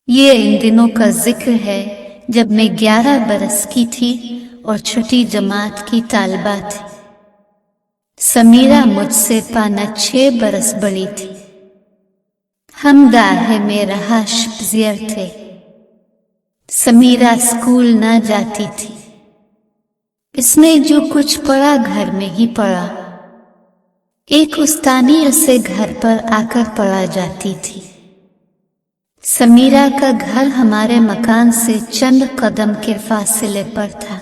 یہ ان دنوں کا ذکر ہے جب میں 11 برس کی تھی اور چھٹی جماعت کی طالبہ تھی۔ سمیرہ مجھ سے 5-6 برس بڑی تھی۔ ہم داہے میں رہائش پذیر تھے۔ سمیرہ اسکول نہ جاتی تھی۔ اس نے جو کچھ پڑھا گھر میں ہی پڑھا۔ ایک استانی اسے گھر پر آ کر پڑھا جاتی تھی۔ سمیرہ کا گھر ہمارے مکان سے چند قدم کے فاصلے پر تھا۔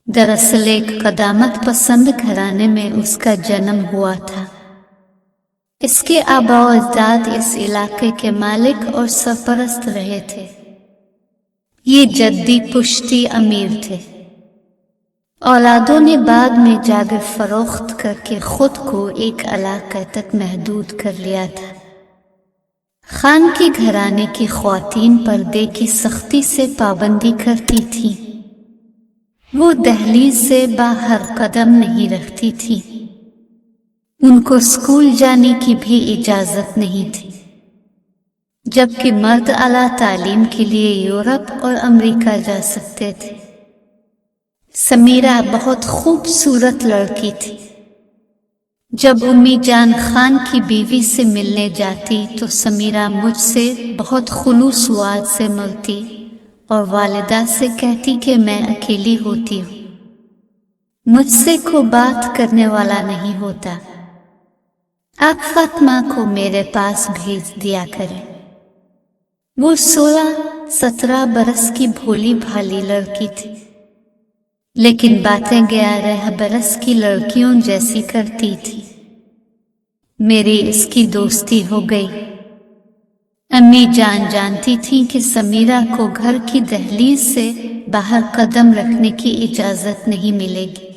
دراصل ایک قدامت پسند گھرانے میں اس کا جنم ہوا تھا۔ اس کے آباء و اجداد اس علاقے کے مالک اور سرپرست رہے تھے۔ یہ جدی پشتی امیر تھے۔ اولادوں نے بعد میں جاگیر فروخت کر کے خود کو ایک علاقے تک محدود کر لیا تھا۔ خان کی گھرانے کی خواتین پردے کی سختی سے پابندی کرتی تھیں۔ وہ دہلیز سے باہر قدم نہیں رکھتی تھی۔ ان کو اسکول جانے کی بھی اجازت نہیں تھی، جبکہ مرد اعلیٰ تعلیم کے لیے یورپ اور امریکہ جا سکتے تھے۔ سمیرہ بہت خوبصورت لڑکی تھی۔ جب امی جان خان کی بیوی سے ملنے جاتی تو سمیرہ مجھ سے بہت خلوص سے ملتی اور والدہ سے کہتی کہ میں اکیلی ہوتی ہوں، مجھ سے کوئی بات کرنے والا نہیں ہوتا، آپ فاطمہ کو میرے پاس بھیج دیا کریں۔ وہ 16-17 برس کی بھولی بھالی لڑکی تھی، لیکن باتیں 11 برس کی لڑکیوں جیسی کرتی تھی۔ میری اس کی دوستی ہو گئی۔ امی جان جانتی تھی کہ سمیرہ کو گھر کی دہلیز سے باہر قدم رکھنے کی اجازت نہیں ملے گی،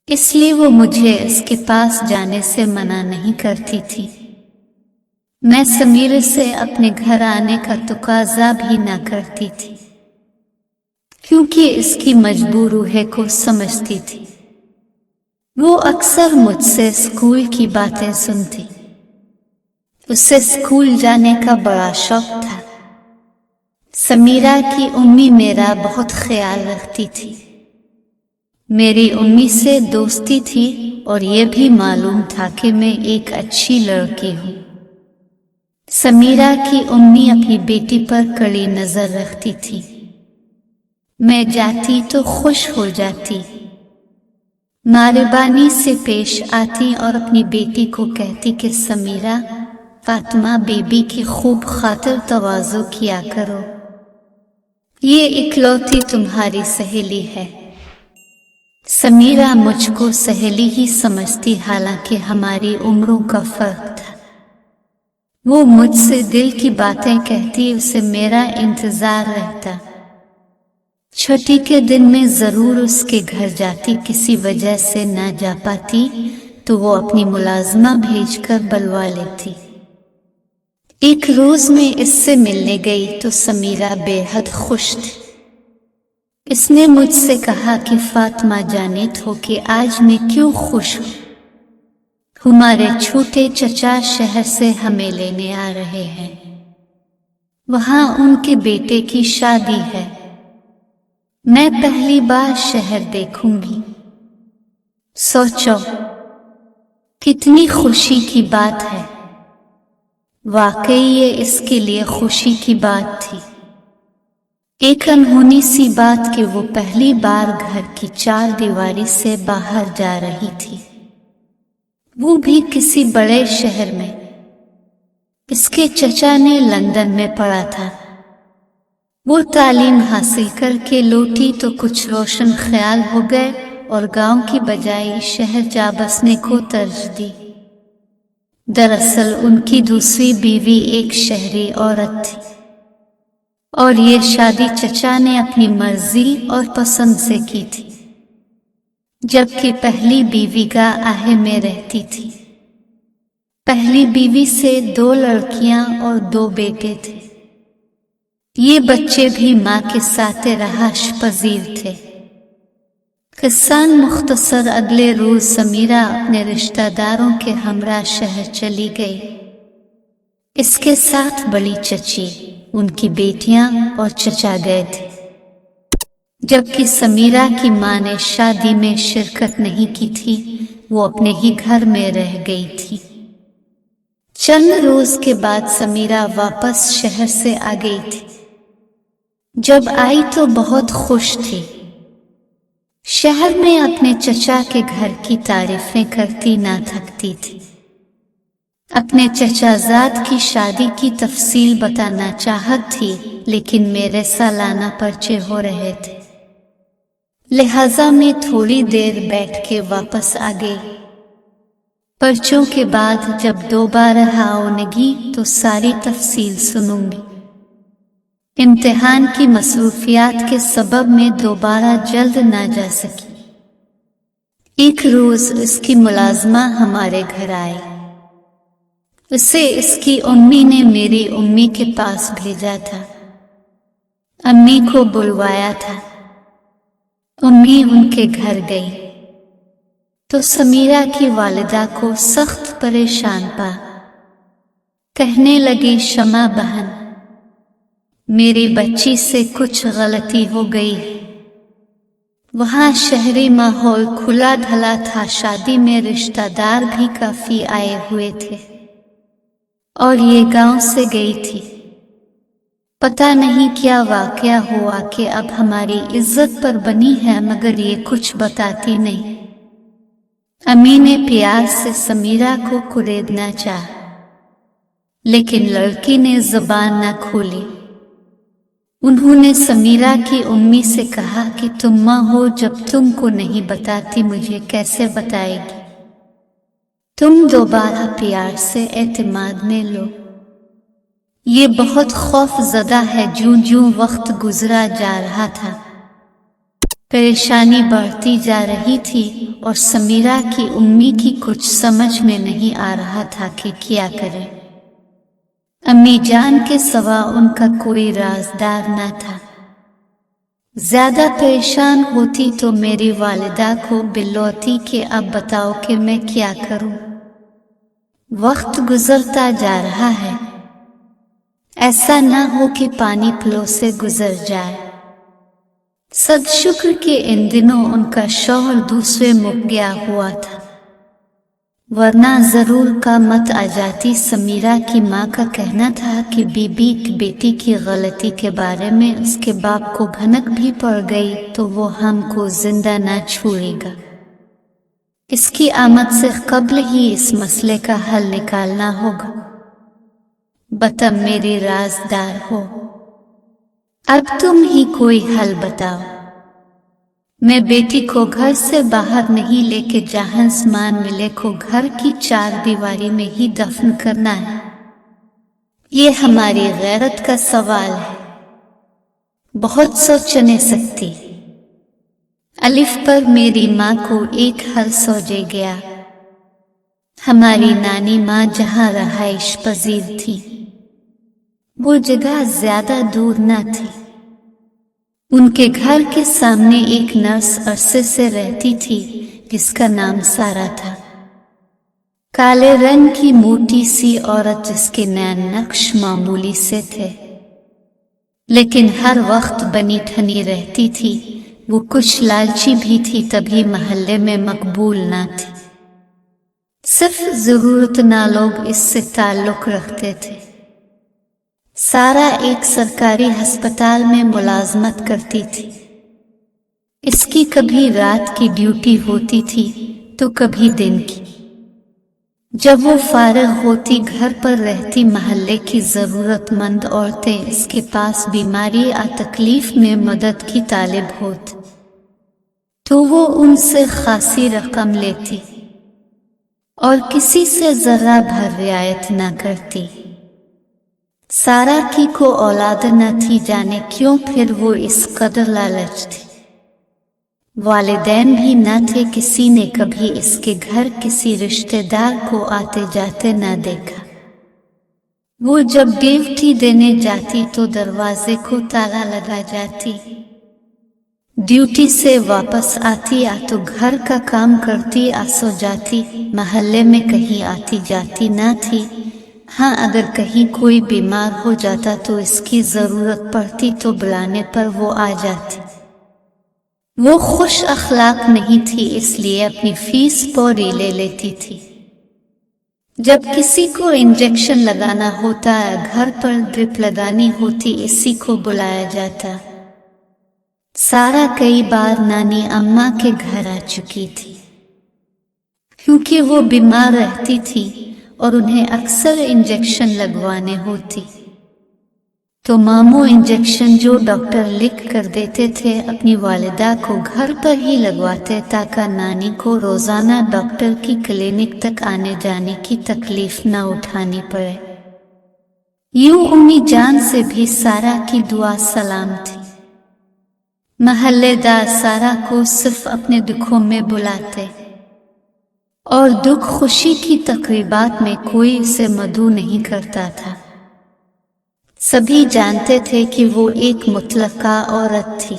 اس لیے وہ مجھے اس کے پاس جانے سے منع نہیں کرتی تھی۔ میں سمیرہ سے اپنے گھر آنے کا تقاضا بھی نہ کرتی تھی، کیونکہ اس کی مجبور روح کو سمجھتی تھی۔ وہ اکثر مجھ سے اسکول کی باتیں سنتی۔ اسے اسکول جانے کا بڑا شوق تھا۔ سمیرہ کی امی میرا بہت خیال رکھتی تھی۔ میری امی سے دوستی تھی اور یہ بھی معلوم تھا کہ میں ایک اچھی لڑکی ہوں۔ سمیرہ کی امی اپنی بیٹی پر کڑی نظر رکھتی تھی۔ میں جاتی تو خوش ہو جاتی، مہربانی سے پیش آتی اور اپنی بیٹی کو کہتی کہ سمیرہ، فاطمہ بیبی کی خوب خاطر تواضع کیا کرو، یہ اکلوتی تمہاری سہیلی ہے۔ سمیرہ مجھ کو سہیلی ہی سمجھتی، حالانکہ ہماری عمروں کا فرق تھا۔ وہ مجھ سے دل کی باتیں کہتی، اسے میرا انتظار رہتا۔ چھٹی کے دن میں ضرور اس کے گھر جاتی، کسی وجہ سے نہ جا پاتی تو وہ اپنی ملازمہ بھیج کر بلوا لیتی۔ ایک روز میں اس سے ملنے گئی تو سمیرہ بے حد خوش تھی۔ اس نے مجھ سے کہا کہ فاطمہ جانت ہو کہ آج میں کیوں خوش ہوں؟ ہمارے چھوٹے چچا شہر سے ہمیں لینے آ رہے ہیں، وہاں ان کے بیٹے کی شادی ہے، میں پہلی بار شہر دیکھوں گی۔ سوچو کتنی خوشی کی بات ہے۔ واقعی یہ اس کے لیے خوشی کی بات تھی۔ ایک انہونی سی بات کہ وہ پہلی بار گھر کی 4 دیواری سے باہر جا رہی تھی، وہ بھی کسی بڑے شہر میں۔ اس کے چچا نے لندن میں پڑھا تھا۔ وہ تعلیم حاصل کر کے لوٹی تو کچھ روشن خیال ہو گئے اور گاؤں کی بجائے شہر جا بسنے کو ترجیح دی۔ دراصل ان کی دوسری بیوی ایک شہری عورت تھی اور یہ شادی چچا نے اپنی مرضی اور پسند سے کی تھی، جبکہ پہلی بیوی گاہ میں رہتی تھی۔ پہلی بیوی سے 2 لڑکیاں اور 2 بیٹے تھے۔ یہ بچے بھی ماں کے ساتھ رہائش پذیر تھے۔ قصہ مختصر، اگلے روز سمیرہ اپنے رشتہ داروں کے ہمراہ شہر چلی گئی۔ इसके साथ बड़ी चची, उनकी बेटियां और चचा गए थे, जबकि समीरा की मां ने शादी में शिरकत नहीं की थी। वो अपने ही घर में रह गई थी। चंद रोज के बाद समीरा वापस शहर से आ गई थी। जब आई तो बहुत खुश थी। शहर में अपने चचा के घर की तारीफें करती ना थकती थी। अपने चचाजाद की शादी की तफसील बताना चाहत थी, लेकिन मेरे सालाना पर्चे हो रहे थे, लिहाजा मैं थोड़ी देर बैठ के वापस आ गई। पर्चों के बाद जब दोबारा आऊंगी तो सारी तफसील सुनूंगी। इम्तिहान की मसरूफियात के सबब मैं दोबारा जल्द ना जा सकी। एक रोज इसकी मुलाजमा हमारे घर आई। उसे इसकी अम्मी ने मेरी अम्मी के पास भेजा था। अम्मी को बुलवाया था। अम्मी उनके घर गई तो समीरा की वालिदा को सख्त परेशान पा। कहने लगी, शमा बहन, मेरी बच्ची से कुछ गलती हो गई। वहाँ शहरी माहौल खुला ढला था, शादी में रिश्तेदार भी काफी आए हुए थे और ये गांव से गई थी। पता नहीं क्या वाकया हुआ कि अब हमारी इज्जत पर बनी है, मगर ये कुछ बताती नहीं। अम्मी ने प्यार से समीरा को कुरेदना चाहा, लेकिन लड़की ने जुबान न खोली। उन्होंने समीरा की अम्मी से कहा कि तुम माँ हो, जब तुमको नहीं बताती मुझे कैसे बताएगी। तुम दोबारा प्यार से एतमाद में लो। ये बहुत खौफजदा है। जूं जूं वक्त गुजरा जा रहा था, परेशानी बढ़ती जा रही थी और समीरा की अम्मी की कुछ समझ में नहीं आ रहा था कि क्या करे। अम्मी जान के सिवा उनका कोई राजदार न था। ज्यादा परेशान होती तो मेरी वालिदा को बिलौती कि अब बताओ कि मैं क्या करूं। वक्त गुजरता जा रहा है, ऐसा ना हो कि पानी फ्लो से गुजर जाए। सदशुक्र के इन दिनों उनका शौहर दूसरे मुख गया हुआ था, वरना जरूर का मत आ जाती। समीरा की माँ का कहना था कि बीबी की बेटी की गलती के बारे में उसके बाप को भनक भी पड़ गई तो वो हमको जिंदा ना छोड़ेगा। इसकी आमद से कब्ल ही इस मसले का हल निकालना होगा। बता मेरी राजदार हो, अब तुम ही कोई हल बताओ। मैं बेटी को घर से बाहर नहीं लेके जहां सामान मिले को घर की चार दीवारी में ही दफन करना है। ये हमारी गैरत का सवाल है। बहुत सोच नहीं सकती। अलिफ पर मेरी माँ को एक हल सोचे गया। हमारी नानी माँ जहाँ रहाइश पजीर थी, वो जगह ज्यादा दूर न थी। उनके घर के सामने एक नर्स अरसे से रहती थी, जिसका नाम सारा था। काले रंग की मोटी सी औरत, जिसके नैन नक्श मामूली से थे, लेकिन हर वक्त बनी ठनी रहती थी। वो कुछ लालची भी थी, तभी महल्ले में मकबूल ना थी। सिर्फ जरूरतना लोग इससे ताल्लुक रखते थे। सारा एक सरकारी अस्पताल में मुलाजमत करती थी। इसकी कभी रात की ड्यूटी होती थी तो कभी दिन की। जब वो फारिग होती, घर पर रहती महल्ले की जरूरतमंद औरतें इसके पास बीमारी या तकलीफ में मदद की तालिब होती तो वो उनसे खासी रकम लेती और किसी से जरा भर रियायत न करती। सारा की को औलाद न थी, जाने क्यों फिर वो इस कदर लालच थी। वालिदैन भी न थे, किसी ने कभी इसके घर किसी रिश्तेदार को आते जाते न देखा। वो जब ड्यूटी देने जाती तो दरवाजे को ताला लगा जाती। ड्यूटी से वापस आती या तो घर का काम करती या सो जाती। महल्ले में कहीं आती जाती न थी। हाँ, अगर कहीं कोई बीमार हो जाता तो इसकी जरूरत पड़ती तो बुलाने पर वो आ जाती। वो खुश अखलाक नहीं थी, इसलिए अपनी फीस पूरी ले लेती थी। जब किसी को इंजेक्शन लगाना होता, घर पर ड्रिप लगानी होती, इसी को बुलाया जाता। सारा कई बार नानी अम्मा के घर आ चुकी थी, क्योंकि वो बीमार रहती थी और उन्हें अक्सर इंजेक्शन लगवाने होती। तो मामू इंजेक्शन जो डॉक्टर लिख कर देते थे अपनी वालिदा को घर पर ही लगवाते, ताकि नानी को रोजाना डॉक्टर की क्लिनिक तक आने जाने की तकलीफ न उठानी पड़े। यूं उम्मी जान से भी सारा की दुआ सलाम थी। महल्लेदार सारा को सिर्फ अपने दुखों में बुलाते और दुख खुशी की तकरीबात में कोई इसे मदऊ नहीं करता था। सभी जानते थे कि वो एक मुतलका औरत थी।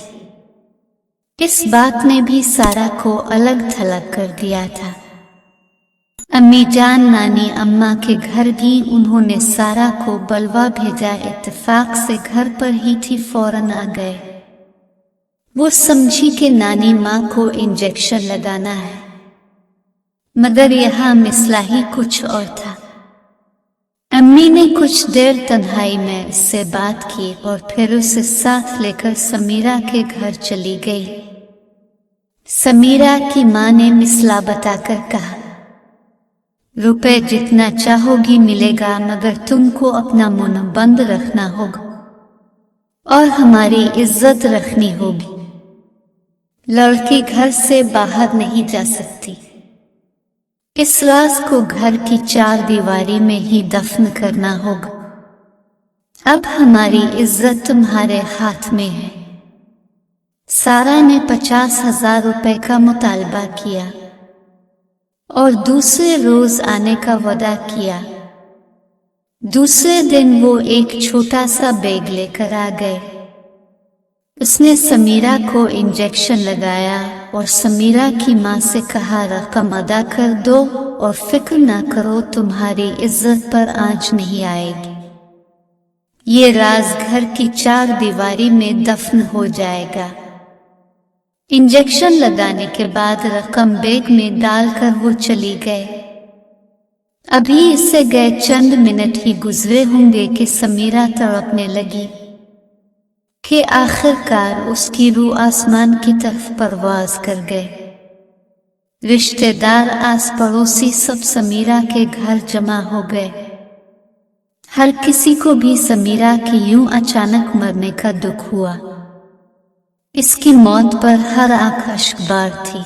इस बात ने भी सारा को अलग थलग कर दिया था। अम्मी जान नानी अम्मा के घर भी उन्होंने सारा को बलवा भेजा। इत्तेफाक से घर पर ही थी, फौरन आ गए। वो समझी कि नानी माँ को इंजेक्शन लगाना है, मगर यहाँ मसला ही कुछ और था। अम्मी ने कुछ देर तन्हाई में उससे बात की और फिर उसे साथ लेकर समीरा के घर चली गई। समीरा की माँ ने मिसला बताकर कहा, रुपए जितना चाहोगी मिलेगा, मगर तुमको अपना मुंह बंद रखना होगा और हमारी इज्जत रखनी होगी। लड़की घर से बाहर नहीं जा सकती। इस राज को घर की चार दीवारी में ही दफन करना होगा। अब हमारी इज्जत तुम्हारे हाथ में है। सारा ने 50,000 रुपए का मुतालबा किया और दूसरे रोज आने का वादा किया। दूसरे दिन वो एक छोटा सा बैग लेकर आ गए। उसने समीरा को इंजेक्शन लगाया और समीरा की माँ से कहा, रकम अदा कर दो और फिक्र ना करो, तुम्हारी इज्जत पर आंच नहीं आएगी। ये राज घर की चार दीवारी में दफन हो जाएगा। इंजेक्शन लगाने के बाद रकम बैग में डालकर वो चली गए। अभी इससे गए चंद मिनट ही गुजरे होंगे कि समीरा तड़पने लगी कि आखिरकार उसकी रूह आसमान की तरफ परवाज कर गए। रिश्तेदार, आस पड़ोसी सब समीरा के घर जमा हो गए। हर किसी को भी समीरा की यूं अचानक मरने का दुख हुआ। इसकी मौत पर हर आंख अश्कबार थी।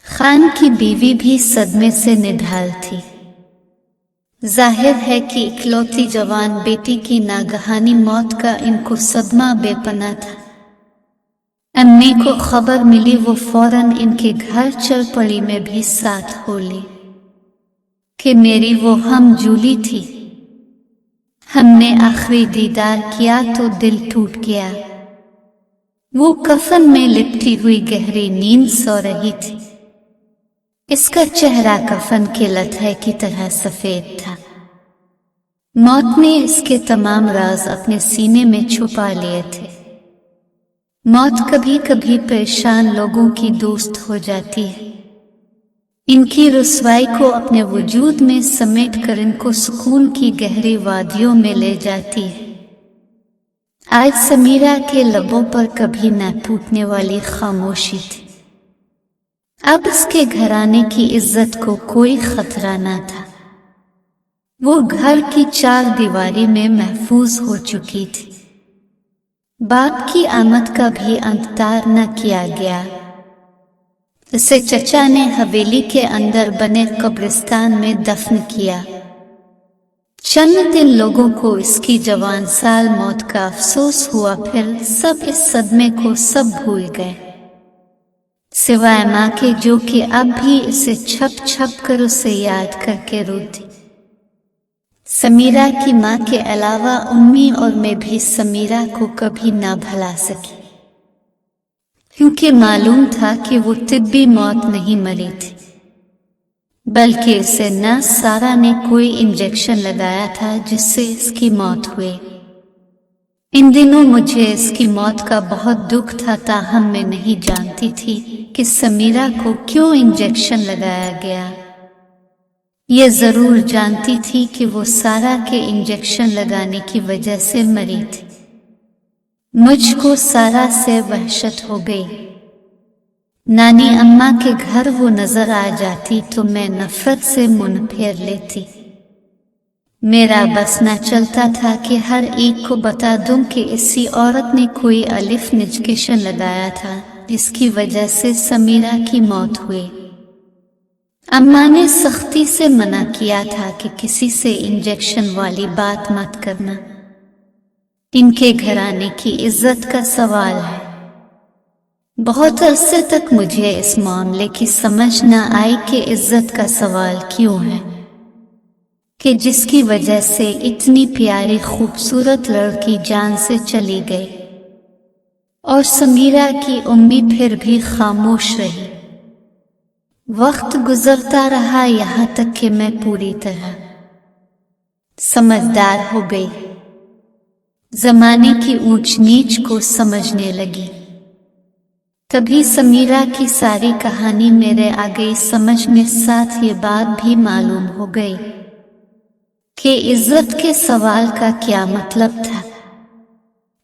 खान की बीवी भी सदमे से निढाल थी। जाहिर है कि इकलौती जवान बेटी की नागहानी मौत का इनको सदमा बेपना था। अम्मी को खबर मिली, वो फौरन इनके घर चल पड़ी। में भी साथ हो ली कि मेरी वो हम जूली थी। हमने आखिरी दीदार किया तो दिल टूट गया। वो कफन में लिपटी हुई गहरी नींद सो रही थी। इसका चेहरा कफन के लठे की तरह सफेद था। मौत ने इसके तमाम राज अपने सीने में छुपा लिए थे। मौत कभी कभी परेशान लोगों की दोस्त हो जाती है। इनकी रुसवाई को अपने वजूद में समेट कर इनको सुकून की गहरी वादियों में ले जाती है। आज समीरा के लबों पर कभी न टूटने वाली खामोशी थी। अब इसके घराने की इज्जत को कोई खतरा न था। वो घर की चार दीवारी में महफूज हो चुकी थी। बाप की आमद का भी इंतजार न किया गया। इसे चचा ने हवेली के अंदर बने कब्रिस्तान में दफन किया। चंद दिन लोगों को इसकी जवान साल मौत का अफसोस हुआ, फिर सब इस सदमे को सब भूल गए, सिवाय माँ के, जो कि अब भी इसे छप छप कर उसे याद करके रोती। समीरा की माँ के अलावा उम्मी और मैं भी समीरा को कभी ना भुला सकी, क्योंकि मालूम था कि वो तिब्बी मौत नहीं मरी थी। बल्कि इसे नर्स सारा ने कोई इंजेक्शन लगाया था जिससे इसकी मौत हुई। इन दिनों मुझे इसकी मौत का बहुत दुख था, ताहम मैं नहीं जानती थी कि समीरा को क्यों इंजेक्शन लगाया गया। ये जरूर जानती थी कि वो सारा के इंजेक्शन लगाने की वजह से मरी थी। मुझको सारा से वहशत हो गई। नानी अम्मा के घर वो नजर आ जाती तो मैं नफरत से मुंह फेर लेती। मेरा बस न चलता था कि हर एक को बता दूं कि इसी औरत ने कोई अलिफ इंजेक्शन लगाया था जिसकी वजह से समीरा की मौत हुई। अम्मा ने सख्ती से मना किया था कि किसी से इंजेक्शन वाली बात मत करना, इनके घराने की इज्जत का सवाल है। बहुत अरसे तक मुझे इस मामले की समझ न आई कि इज्जत का सवाल क्यों है, कि जिसकी वजह से इतनी प्यारी खूबसूरत लड़की जान से चली गई और समीरा की उम्मीद फिर भी खामोश रही। वक्त गुजरता रहा, यहाँ तक कि मैं पूरी तरह समझदार हो गई, जमाने की ऊंच नीच को समझने लगी। तभी समीरा की सारी कहानी मेरे आ गई समझ में, साथ ये बात भी मालूम हो गई कि इज्जत के सवाल का क्या मतलब था।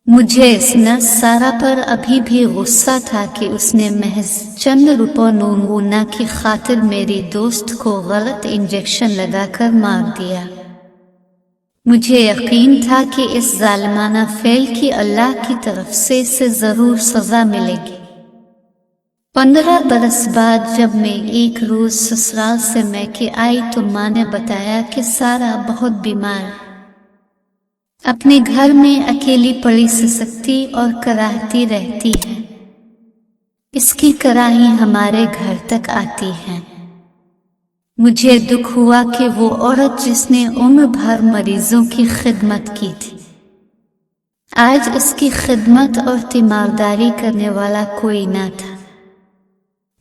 मुझे इस नर्स सारा पर अभी भी गुस्सा था कि उसने महज चंद रुपयों नूना की खातिर मेरी दोस्त को गलत इंजेक्शन लगाकर मार दिया। मुझे यकीन था कि इस जालिमाना फेल की अल्लाह की तरफ से इसे जरूर सजा मिलेगी। 15 बरस बाद जब मैं एक रोज ससुराल से मैके आई तो माँ ने बताया कि सारा बहुत बीमार है, अपने घर में अकेली पड़ी सिसकती और कराहती रहती है। इसकी कराही हमारे घर तक आती है। मुझे दुख हुआ कि वो औरत जिसने उम्र भर मरीजों की खिदमत की थी, आज उसकी खिदमत और तीमारदारी करने वाला कोई न था।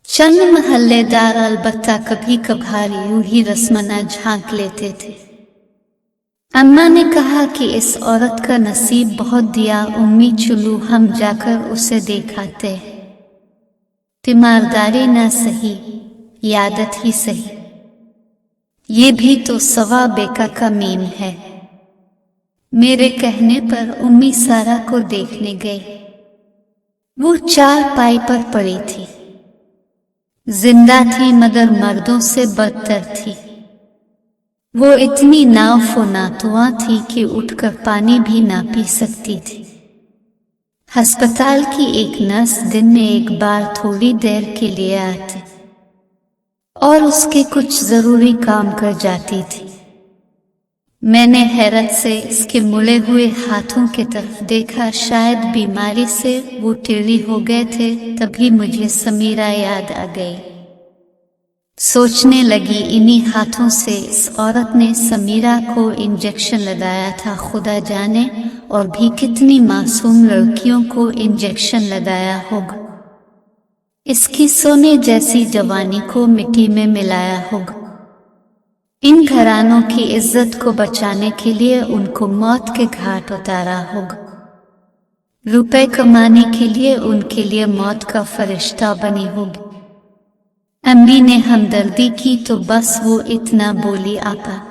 चंद महल्लेदार अलबत्ता कभी कभार यूं ही रस्मना झांक लेते थे। अम्मा ने कहा कि इस औरत का नसीब बहुत दिया, उम्मी चुलू हम जाकर उसे देखाते। तीमारदारी न सही, यादत ही सही, ये भी तो सवा बेका का मीम है। मेरे कहने पर उम्मी सारा को देखने गए। वो चारपाई पर पड़ी थी, जिंदा थी मगर मर्दों से बदतर थी। वो इतनी नाफुनातुआ थी कि उठकर पानी भी ना पी सकती थी। अस्पताल की एक नर्स दिन में एक बार थोड़ी देर के लिए आती और उसके कुछ जरूरी काम कर जाती थी। मैंने हैरत से इसके मुड़े हुए हाथों की तरफ देखा, शायद बीमारी से वो टेढ़ी हो गए थे। तभी मुझे समीरा याद आ गई। सोचने लगी, इन्हीं हाथों से इस औरत ने समीरा को इंजेक्शन लगाया था। खुदा जाने और भी कितनी मासूम लड़कियों को इंजेक्शन लगाया होगा, इसकी सोने जैसी जवानी को मिट्टी में मिलाया होगा। इन घरानों की इज्जत को बचाने के लिए उनको मौत के घाट उतारा होगा। रुपए कमाने के लिए उनके लिए मौत का फरिश्ता बनी होगी। अम्मी ने हमदर्दी की तो बस वो इतना बोली, आपा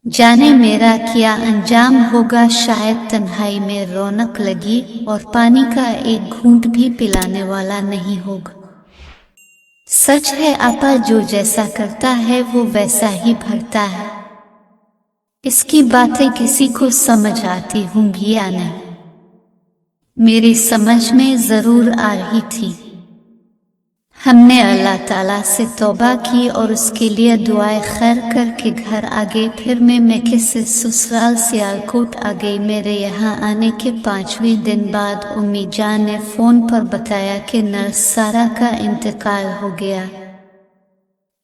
जाने मेरा क्या अंजाम होगा। शायद तन्हाई में रौनक लगी और पानी का एक घूंट भी पिलाने वाला नहीं होगा। सच है आपा, जो जैसा करता है वो वैसा ही भरता है। इसकी बातें किसी को समझ आती होंगी या नहीं, मेरी समझ में जरूर आ रही थी। हमने अल्लाह ताला से तौबा की और उसके लिए दुआएं खैर करके घर आ गए। फिर मैं मैके से ससुराल सियालकोट आ गई। मेरे यहाँ आने के 5वें दिन बाद उम्मी जान ने फोन पर बताया कि नर्स सारा का इंतकाल हो गया।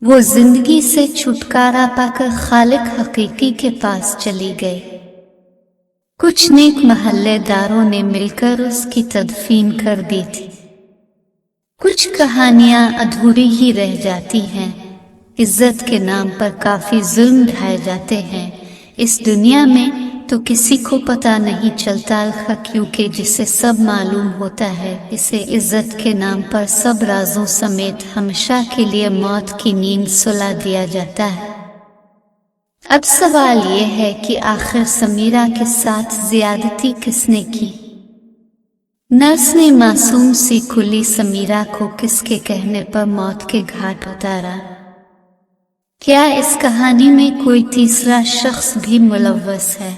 वो जिंदगी से छुटकारा पाकर खालिक हकीकी के पास चली गई। कुछ नेक महल्लेदारों ने मिलकर उसकी तदफीन कर दी थी। कुछ कहानियां अधूरी ही रह जाती हैं, عزت کے نام پر کافی ظلم ڈھائے جاتے ہیں اس دنیا میں، تو کسی کو پتہ نہیں چلتا کیونکہ جسے سب معلوم ہوتا ہے اسے عزت کے نام پر سب رازوں سمیت ہمیشہ کے لیے موت کی نیند سلا دیا جاتا ہے۔ اب سوال یہ ہے کہ آخر سمیرہ کے ساتھ زیادتی کس نے کی؟ نرس نے معصوم سی کھلی سمیرہ کو کس کے کہنے پر موت کے گھاٹ اتارا؟ کیا اس کہانی میں کوئی تیسرا شخص بھی ملوث ہے؟